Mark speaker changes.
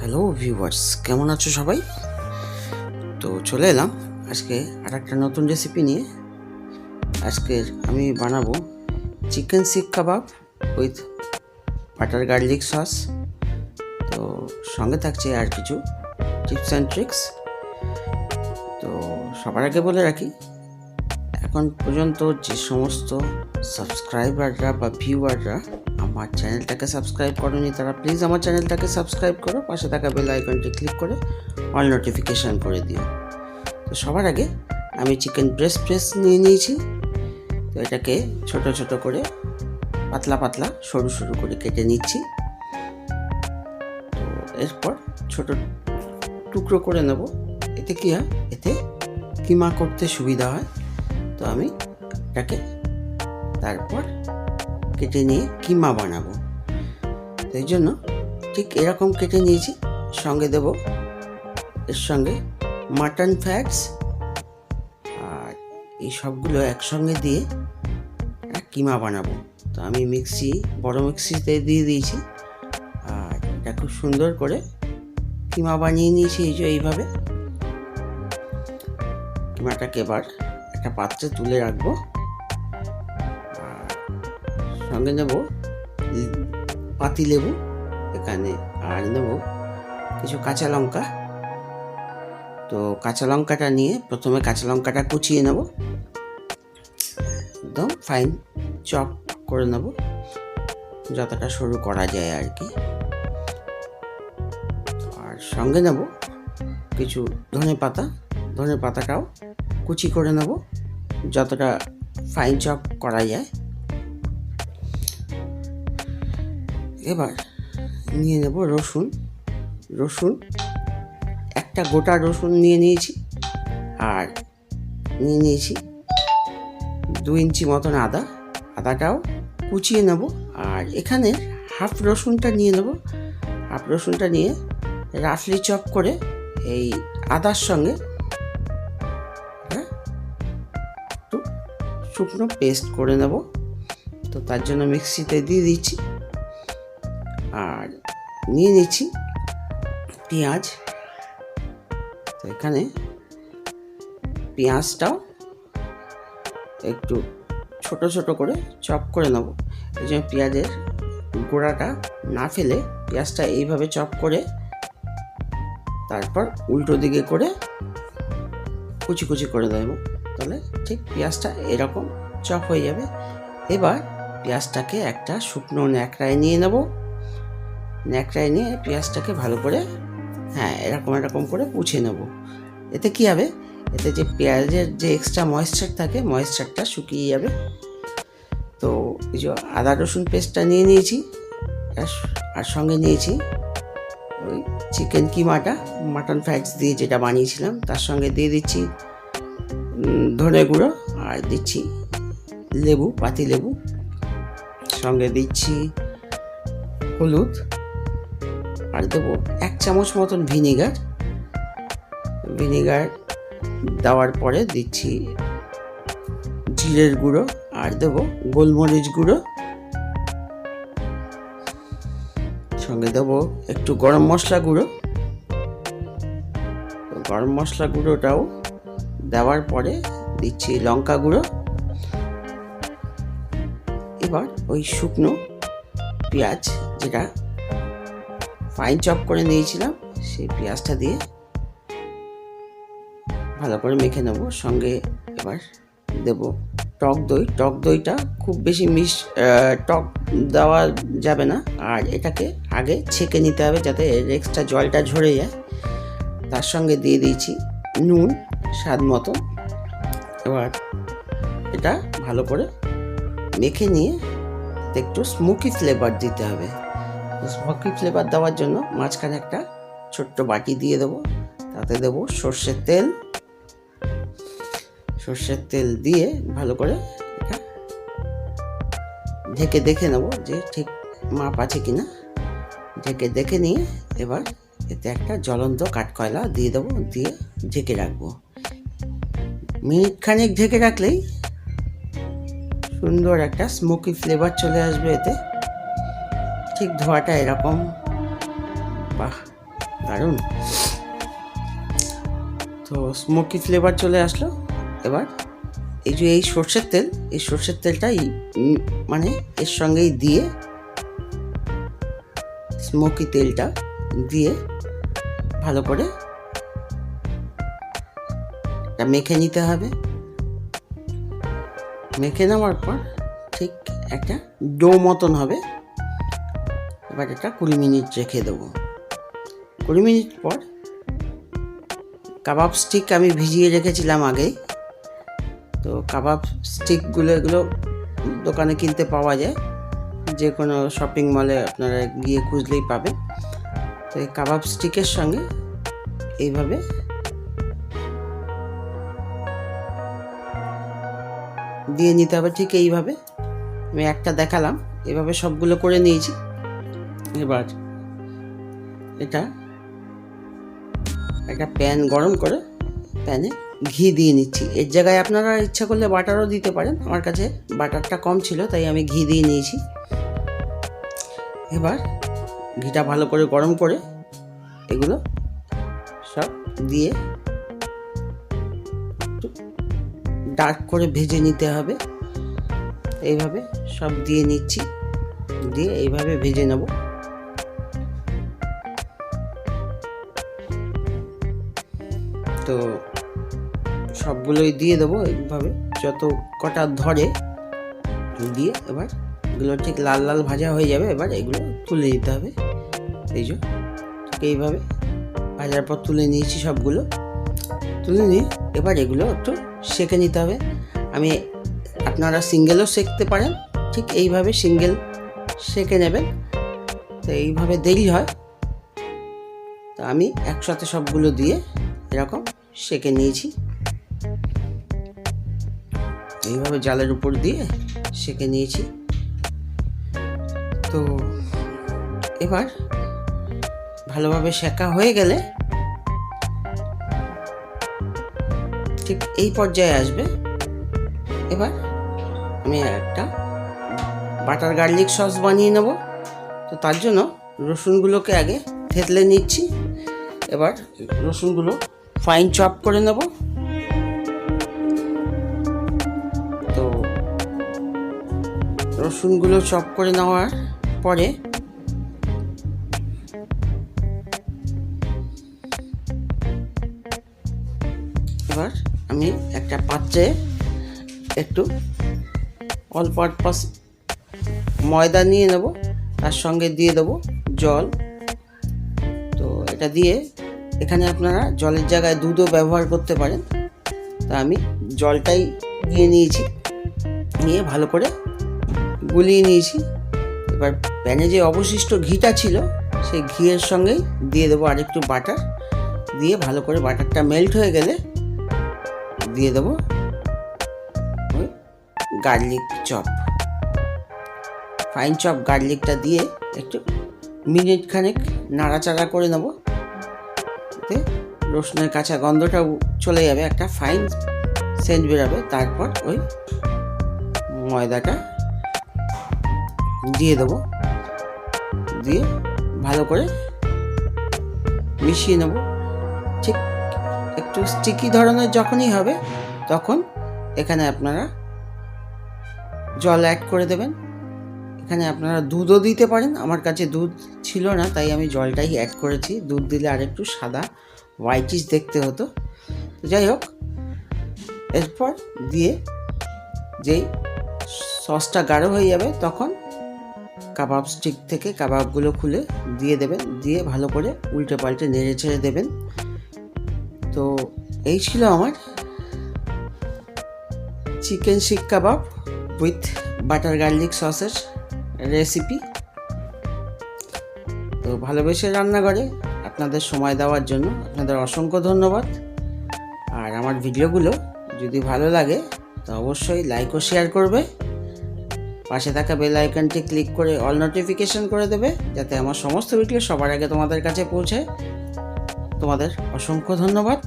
Speaker 1: Hello viewers, কেমন আছো সবাই? তো চলে এলাম আজকে আর একটা নতুন রেসিপি নিয়ে। আজকে আমি বানাবো চিকেন শিক কাবাব উইথ বাটার গার্লিক সস। তো সঙ্গে থাকছে আর কিছু টিপস অ্যান্ড ট্রিক্স। তো সবার আগে বলে রাখি, এখন পর্যন্ত যে সমস্ত সাবস্ক্রাইবাররা বা ভিউয়াররা আমার চ্যানেলটাকে সাবস্ক্রাইব করোনি তারা প্লিজ আমার চ্যানেলটাকে সাবস্ক্রাইব করো, পাশে থাকা বেল আইকনটি ক্লিক করে অল নোটিফিকেশান করে দিও। তো সবার আগে আমি চিকেন ব্রেস্ট নিয়ে নিয়েছি। তো এটাকে ছোট ছোট করে পাতলা পাতলা সরু সরু করে কেটে নিচ্ছি। তো এরপর ছোট টুকরো করে নেব। এতে কি হয়, এতে কিমা করতে সুবিধা হয়। তো আমি এটাকে তারপর কেটে নিয়ে কিমা বানাবো। তো এই জন্য ঠিক এরকম কেটে নিয়েছি। সঙ্গে দেব এর সঙ্গে মাটন ফ্যাটস, আর এই সবগুলো একসঙ্গে দিয়ে কিমা বানাবো। তো আমি বড় মিক্সিতে দিয়ে দিয়েছি, আর এটা খুব সুন্দর করে কিমা বানিয়ে নিয়েছি। এইভাবে কিমাটাকে এবার একটা পাত্রে তুলে রাখবো। আর সঙ্গে নেব পাতি লেবু এখানে, আর নেব কিছু কাঁচা লঙ্কা। তো কাঁচা লঙ্কাটা নিয়ে প্রথমে কাঁচা লঙ্কাটা কুচিয়ে নেব, একদম ফাইন চপ করে নেব, যতটা সরু করা যায় আর কি। আর সঙ্গে নেব কিছু ধনে পাতাটাও কুচি করে নেব, যতটা ফাইন চপ করা যায়। এবার নিয়ে নেব রসুন একটা গোটা রসুন নিয়ে নিয়েছি, আর নিয়ে নিয়েছি 2 ইঞ্চি মতন আদাটাও কুচিয়ে নেব। আর এখানে হাফ রসুনটা নিয়ে রাফলি চপ করে এই আদার সঙ্গে একটু শুকনো পেস্ট করে নেব। তো তার জন্য মিক্সিতে দিয়ে দিচ্ছি। আর নিয়ে নিচ্ছি পেঁয়াজ। তো এখানে পেঁয়াজটাও একটু ছোট ছোট করে চপ করে নেব। এই জন্য পেঁয়াজের গোড়াটা না ফেলে পেঁয়াজটা এইভাবে চপ করে তারপর উল্টো দিকে করে কুচি কুচি করে দেব। তাহলে ঠিক পেঁয়াজটা এরকম চপ হয়ে যাবে। এবার পেঁয়াজটাকে একটা শুকনো ন্যাকড়ায় নিয়ে নেব। ন্যাকড়ায় নিয়ে পেঁয়াজটাকে ভালো করে এরকম করে পুছে নেব। এতে কি হবে, এতে যে পেঁয়াজের যে এক্সট্রা ময়েশ্চার থাকে, ময়েশ্চারটা শুকিয়ে যাবে। তো এই যে আদা রসুন পেস্টটা নিয়ে নিয়েছি, আর সঙ্গে নিয়েছি ওই চিকেন কিমাটা মাটন ফ্যাটস দিয়ে যেটা বানিয়েছিলাম, তার সঙ্গে দিয়ে দিচ্ছি ধনে গুঁড়ো, আর দিচ্ছি পাতি লেবু, সঙ্গে দিচ্ছি হলুদ, আর দেবো 1 চামচ মতন ভিনিগার দেওয়ার পরে দিচ্ছি জিরের গুঁড়ো, আর দেবো গোলমরিচ গুঁড়ো, সঙ্গে দেবো একটু গরম মশলা গুঁড়োটাও দেওয়ার পরে দিচ্ছি লঙ্কা গুঁড়ো। এবার ওই শুকনো পেঁয়াজ যেটা ফাইন চপ করে নিয়েছিলাম, সেই পেঁয়াজটা দিয়ে ভালো করে মেখে নেব। সঙ্গে এবার দেব টক দইটা খুব বেশি টক দেওয়া যাবে না, আর এটাকে আগে ছেঁকে নিতে হবে যাতে এক্সট্রা জলটা ঝরে যায়। তার সঙ্গে দিয়ে দিয়েছি নুন স্বাদ মতো। এবার এটা ভালো করে মেখে নিয়ে একটু স্মোকি ফ্লেভার দিতে হবে। স্মোকি ফ্লেভার দেওয়ার জন্য মাঝখানে একটা ছোট্ট বাটি দিয়ে দেবো, তাতে দেবো সর্ষের তেল দিয়ে ভালো করে এটা ঢেকে দেখে নেব যে ঠিক মাপ আছে কিনা। দেখে নিয়ে এবার এতে একটা জ্বলন্ত কাঠকয়লা দিয়ে দেবো, দিয়ে ঢেকে রাখবো। মিনিট খানেক ঢেকে রাখলেই সুন্দর একটা স্মোকি ফ্লেভার চলে আসবে এতে। ঠিক ধোঁয়াটা এরকম, বাহ দারুণ। তো স্মোকি ফ্লেভার চলে আসলো। এবার এই যে এই সর্ষের তেলটাই মানে এর সঙ্গেই দিয়ে স্মোকি তেলটা দিয়ে ভালো করে এটা মেখে নিতে হবে। মেখে নেওয়ার পর ঠিক একটা ডো মতন হবে। এবার এটা 20 মিনিট রেখে দেবো। 20 মিনিট পর কাবাব স্টিক আমি ভিজিয়ে রেখেছিলাম আগেই। তো কাবাব স্টিকগুলো এগুলো দোকানে কিনতে পাওয়া যায়, যে কোনো শপিং মলে আপনারা গিয়ে খুঁজলেই পাবেন। তো এই কাবাব স্টিকের সঙ্গে এইভাবে দিয়ে নিতে হবে। ঠিক এইভাবে আমি একটা দেখালাম, এভাবে সবগুলো করে নিয়েছি। এবার এটা একটা প্যান গরম করে প্যানে ঘি দিয়ে নিচ্ছি। এর জায়গায় আপনারা ইচ্ছা করলে বাটারও দিতে পারেন, আমার কাছে বাটারটা কম ছিল তাই আমি ঘি দিয়ে নিয়েছি। এবার ঘিটা ভালো করে গরম করে এগুলো সব দিয়ে ডার্ক করে ভেজে নিতে হবে। এইভাবে সব দিয়ে নিচ্ছি, দিয়ে এইভাবে ভেজে নেব। তো সবগুলোই দিয়ে দেবো এইভাবে, যত কটা ধরে দিয়ে এবার এগুলো ঠিক লাল লাল ভাজা হয়ে যাবে। এবার এগুলো তুলে নিতে হবে। এই যে এইভাবে ভাজার পর তুলে নিয়েছি, সবগুলো তুলে নিয়ে এবার এগুলো একটু সেঁকে নিতে হবে। আপনারা সিঙ্গেলও সেঁকতে পারেন, ঠিক এইভাবে সিঙ্গেল সেঁকে নেবেন। তো এইভাবে দেরি হয়, তো আমি একসাথে সবগুলো দিয়ে এরকম সেঁকে নিয়েছি। এইভাবে জালের উপর দিয়ে সেঁকে নিয়েছি। তো এবার ভালোভাবে সেঁকা হয়ে গেলে ঠিক এই পর্যায়ে আসবে। এবার আমি একটা বাটার গার্লিক সস বানিয়ে নেব। তো তার জন্য রসুনগুলোকে আগে থেতলে নিচ্ছি। এবার রসুনগুলো ফাইন চপ করে নেব। তো রসুনগুলো চপ করে নেওয়ার পরে এবার আমি একটা পাত্রে একটু অল পারপাস ময়দা নিয়ে নেব, তার সঙ্গে দিয়ে দেবো জল। তো এটা দিয়ে এখানে আপনারা জলের জায়গায় দুধও ব্যবহার করতে পারেন। তা আমি জলটাই দিয়ে নিয়েছি, নিয়ে ভালো করে গুলিয়ে নিয়েছি। এবার প্যানে যে অবশিষ্ট ঘিটা ছিল সেই ঘিয়ের সঙ্গেই দিয়ে দেবো আরেকটু বাটার, দিয়ে ভালো করে বাটারটা মেল্ট হয়ে গেলে দিয়ে দেবো ওই গার্লিক চপ, ফাইন চপ গার্লিকটা দিয়ে একটু মিনিট খানেক নাড়াচাড়া করে নেব। এতে রসুনের কাঁচা গন্ধটাও চলে যাবে, একটা ফাইন সেন্ট বেরোবে। তারপর ওই ময়দাটা দিয়ে দেবো, দিয়ে ভালো করে মিশিয়ে নেব। ঠিক একটু স্টিকি ধরনের যখনই হবে তখন এখানে আপনারা জল অ্যাড করে দেবেন। এখানে আপনারা দুধও দিতে পারেন, আমার কাছে দুধ ছিল না তাই আমি জলটাই অ্যাড করেছি। দুধ দিলে আরেকটু সাদা হোয়াইটিশ দেখতে হতো। যাই হোক, এরপর দিয়ে যেই সসটা গাঢ় হয়ে যাবে তখন কাবাব স্টিক থেকে কাবাবগুলো খুলে দিয়ে দেবেন, দিয়ে ভালো করে উল্টে পাল্টে নেড়ে ছেড়ে দেবেন। তো এই ছিল আমার চিকেন শিক কাবাব উইথ বাটার গার্লিক সসের রেসিপি। তো ভালোবেসে রান্নাঘরে আপনাদের সময় দেওয়ার জন্য আপনাদের অসংখ্য ধন্যবাদ। আর আমার ভিডিওগুলো যদি ভালো লাগে তো অবশ্যই লাইক ও শেয়ার করবে। পাশে থাকা বেল আইকনটি ক্লিক করে অল নোটিফিকেশন করে দেবে, যাতে আমার সমস্ত ভিডিও সবার আগে তোমাদের কাছে পৌঁছায়। তোমাদের অসংখ্য ধন্যবাদ।